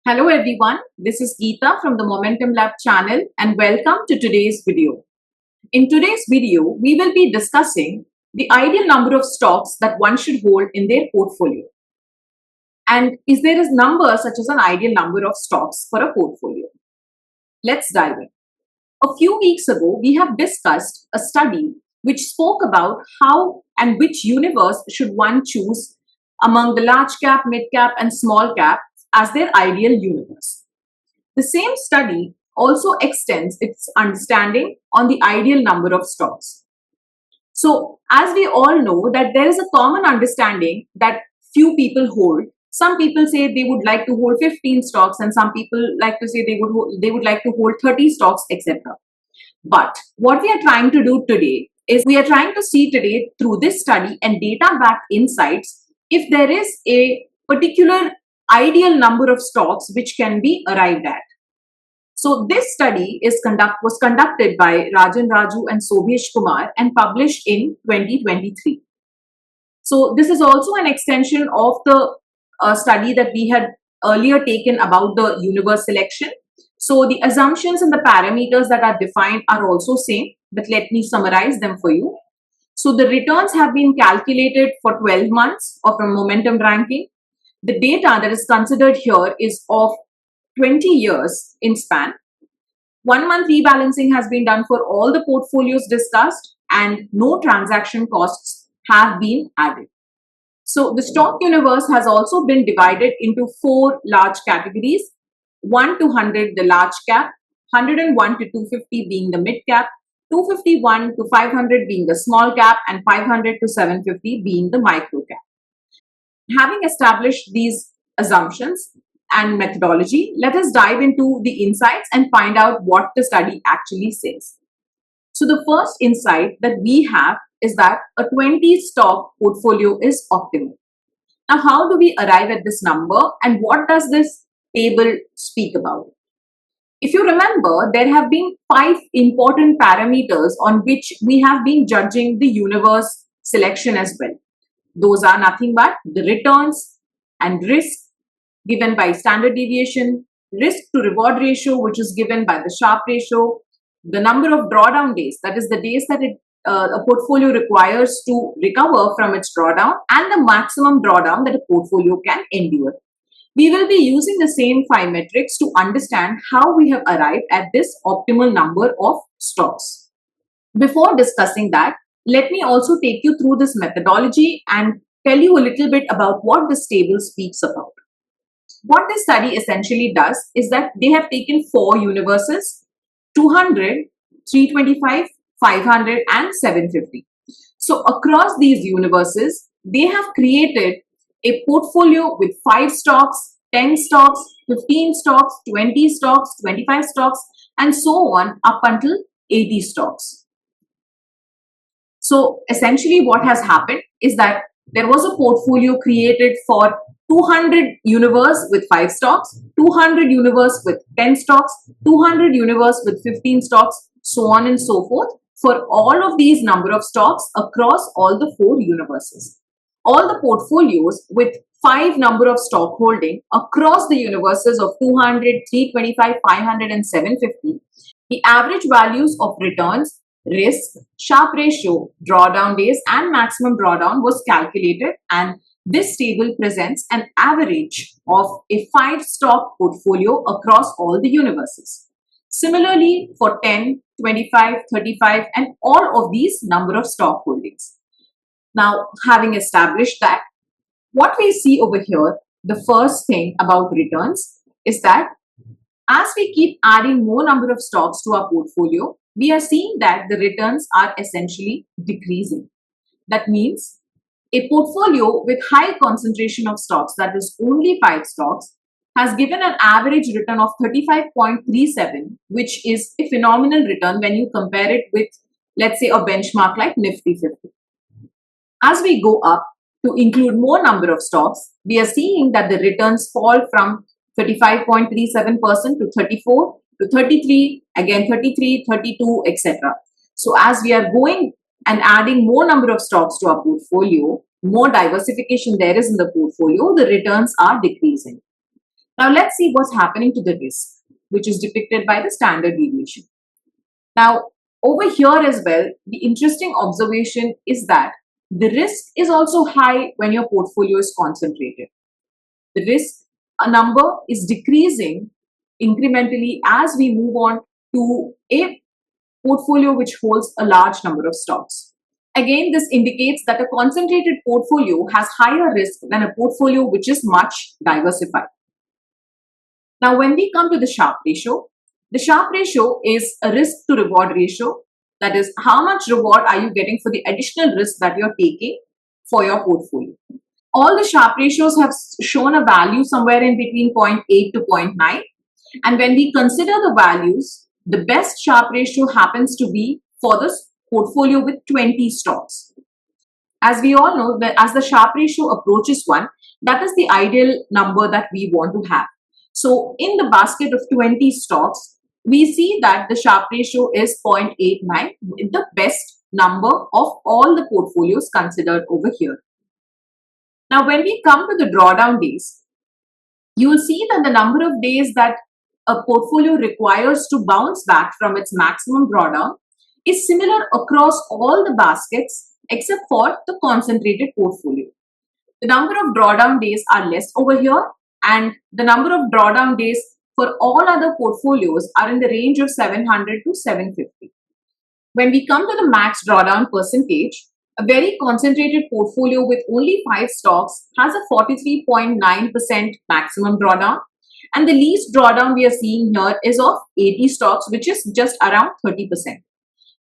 Hello everyone, this is Geeta from the Momentum Lab channel and welcome to today's video. In today's video, we will be discussing the ideal number of stocks that one should hold in their portfolio. And is there a number such as an ideal number of stocks for a portfolio? Let's dive in. A few weeks ago, we have discussed a study which spoke about how and which universe should one choose among the large cap, mid cap and small cap as their ideal universe. The same study also extends its understanding on the ideal number of stocks. So, as we all know that there is a common understanding that few people hold. Some people say they would like to hold 15 stocks and some people like to say they would like to hold 30 stocks, etc. But what we are trying to do today is we are trying to see today through this study and data-backed insights if there is a particular ideal number of stocks which can be arrived at. So this study was conducted by Rajan Raju and Sobhesh Kumar and published in 2023. So this is also an extension of the study that we had earlier taken about the universe selection. So the assumptions and the parameters that are defined are also same, but let me summarize them for you. So the returns have been calculated for 12 months of a momentum ranking. The data that is considered here is of 20 years in span. 1 month rebalancing has been done for all the portfolios discussed and no transaction costs have been added. So the stock universe has also been divided into 4 large categories. 1 to 100 the large cap, 101 to 250 being the mid cap, 251 to 500 being the small cap and 500 to 750 being the micro cap. Having established these assumptions and methodology, let us dive into the insights and find out what the study actually says. So the first insight that we have is that a 20 stock portfolio is optimal. Now, how do we arrive at this number and what does this table speak about? If you remember, there have been 5 important parameters on which we have been judging the universe selection as well. Those are nothing but the returns and risk given by standard deviation, risk to reward ratio, which is given by the Sharpe ratio, the number of drawdown days, that is the days that a portfolio requires to recover from its drawdown, and the maximum drawdown that a portfolio can endure. We will be using the same 5 metrics to understand how we have arrived at this optimal number of stocks. Before discussing that, let me also take you through this methodology and tell you a little bit about what this table speaks about. What this study essentially does is that they have taken 4 universes, 200, 325, 500 and 750. So across these universes, they have created a portfolio with 5 stocks, 10 stocks, 15 stocks, 20 stocks, 25 stocks and so on up until 80 stocks. So essentially what has happened is that there was a portfolio created for 200 universe with 5 stocks, 200 universe with 10 stocks, 200 universe with 15 stocks, so on and so forth for all of these number of stocks across all the 4 universes. All the portfolios with 5 number of stock holding across the universes of 200, 325, 500 and 750, the average values of returns, risk, Sharpe ratio, drawdown days and maximum drawdown was calculated, and this table presents an average of a 5 stock portfolio across all the universes. Similarly for 10, 25, 35 and all of these number of stock holdings. Now, having established that, what we see over here, the first thing about returns is that as we keep adding more number of stocks to our portfolio, we are seeing that the returns are essentially decreasing. That means a portfolio with high concentration of stocks, that is only 5 stocks, has given an average return of 35.37, which is a phenomenal return when you compare it with, let's say, a benchmark like Nifty 50. As we go up to include more number of stocks, we are seeing that the returns fall from 35.37% to 34 to 33, again 33, 32, etc. So as we are going and adding more number of stocks to our portfolio, more diversification there is in the portfolio, the returns are decreasing. Now let's see what's happening to the risk, which is depicted by the standard deviation. Now, over here as well, the interesting observation is that the risk is also high when your portfolio is concentrated. The risk number is decreasing incrementally as we move on to a portfolio which holds a large number of stocks. Again, this indicates that a concentrated portfolio has higher risk than a portfolio which is much diversified. Now, when we come to the Sharpe ratio is a risk to reward ratio. That is, how much reward are you getting for the additional risk that you're taking for your portfolio? All the Sharpe ratios have shown a value somewhere in between 0.8 to 0.9. And when we consider the values, the best Sharpe ratio happens to be for this portfolio with 20 stocks. As we all know, that as the Sharpe ratio approaches 1, that is the ideal number that we want to have. So in the basket of 20 stocks, we see that the Sharpe ratio is 0.89, the best number of all the portfolios considered over here. Now, when we come to the drawdown days, you will see that the number of days that a portfolio requires to bounce back from its maximum drawdown is similar across all the baskets except for the concentrated portfolio. The number of drawdown days are less over here, and the number of drawdown days for all other portfolios are in the range of 700 to 750. When we come to the max drawdown percentage, a very concentrated portfolio with only 5 stocks has a 43.9% maximum drawdown, and the least drawdown we are seeing here is of 80 stocks, which is just around 30%.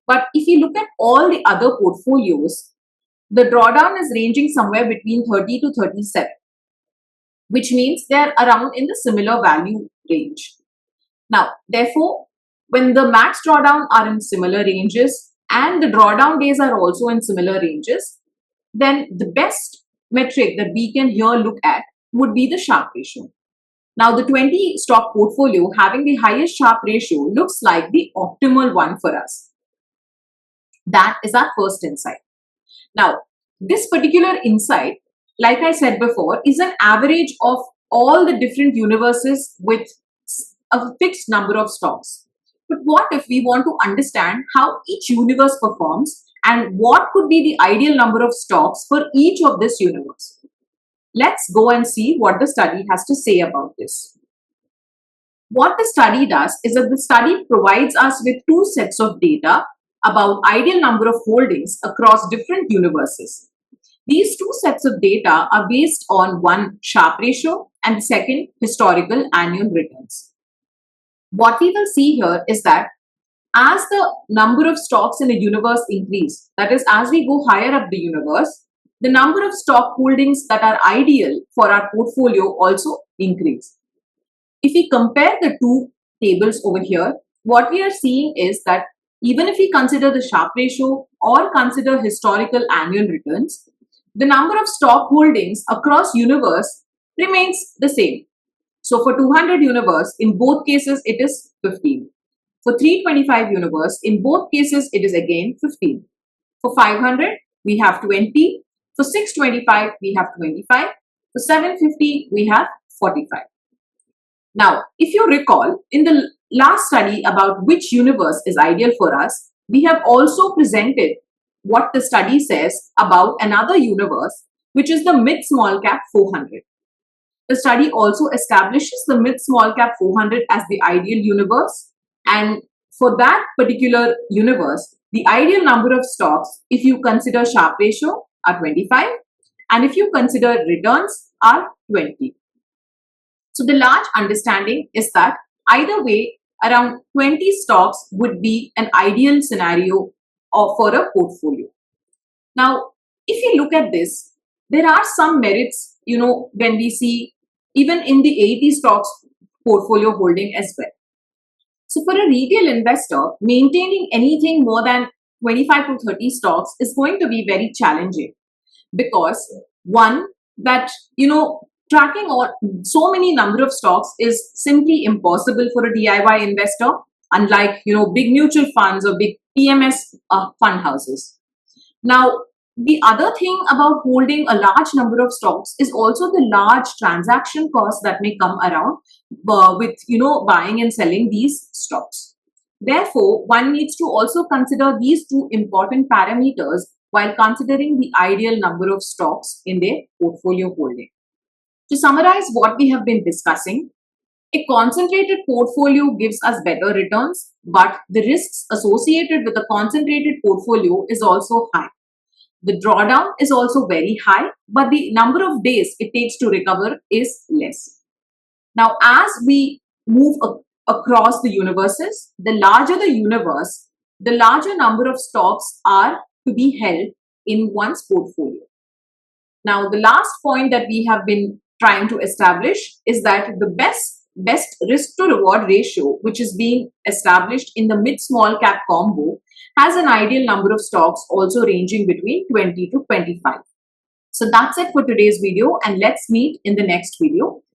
But if you look at all the other portfolios, the drawdown is ranging somewhere between 30 to 37, which means they're around in the similar value range. Now, therefore, when the max drawdown are in similar ranges and the drawdown days are also in similar ranges, then the best metric that we can here look at would be the Sharpe ratio. Now, the 20 stock portfolio having the highest Sharpe ratio looks like the optimal one for us. That is our first insight. Now, this particular insight, like I said before, is an average of all the different universes with a fixed number of stocks. But what if we want to understand how each universe performs and what could be the ideal number of stocks for each of this universe? Let's go and see what the study has to say about this. What the study does is that the study provides us with 2 sets of data about ideal number of holdings across different universes. These 2 sets of data are based on one Sharpe ratio and second historical annual returns. What we will see here is that as the number of stocks in a universe increase, that is, as we go higher up the universe, the number of stock holdings that are ideal for our portfolio also increase. If we compare the 2 tables over here, what we are seeing is that even if we consider the Sharpe ratio or consider historical annual returns, the number of stock holdings across universe remains the same. So for 200 universe, in both cases, it is 15. For 325 universe, in both cases, it is again 15. For 500, we have 20. For 625, we have 25. For 750, we have 45. Now, if you recall, in the last study about which universe is ideal for us, we have also presented what the study says about another universe, which is the mid-small cap 400. The study also establishes the mid-small cap 400 as the ideal universe, and for that particular universe, the ideal number of stocks, if you consider Sharpe ratio, are 25, and if you consider returns, are 20. So the large understanding is that either way, around 20 stocks would be an ideal scenario for a portfolio. Now, if you look at this, there are some merits, when we see even in the 80 stocks portfolio holding as well. So for a retail investor, maintaining anything more than 25 to 30 stocks is going to be very challenging because one, that, tracking so many number of stocks is simply impossible for a DIY investor, unlike, big mutual funds or big PMS fund houses. Now, The other thing about holding a large number of stocks is also the large transaction costs that may come around with buying and selling these stocks. Therefore, one needs to also consider these two important parameters while considering the ideal number of stocks in their portfolio holding. To summarize what we have been discussing, a concentrated portfolio gives us better returns, but the risks associated with a concentrated portfolio is also high. The drawdown is also very high, but the number of days it takes to recover is less. Now, as we move across the universes, the larger the universe, the larger number of stocks are to be held in one's portfolio. Now, the last point that we have been trying to establish is that the best risk to reward ratio, which is being established in the mid small cap combo, has an ideal number of stocks also ranging between 20 to 25. So that's it for today's video, and let's meet in the next video.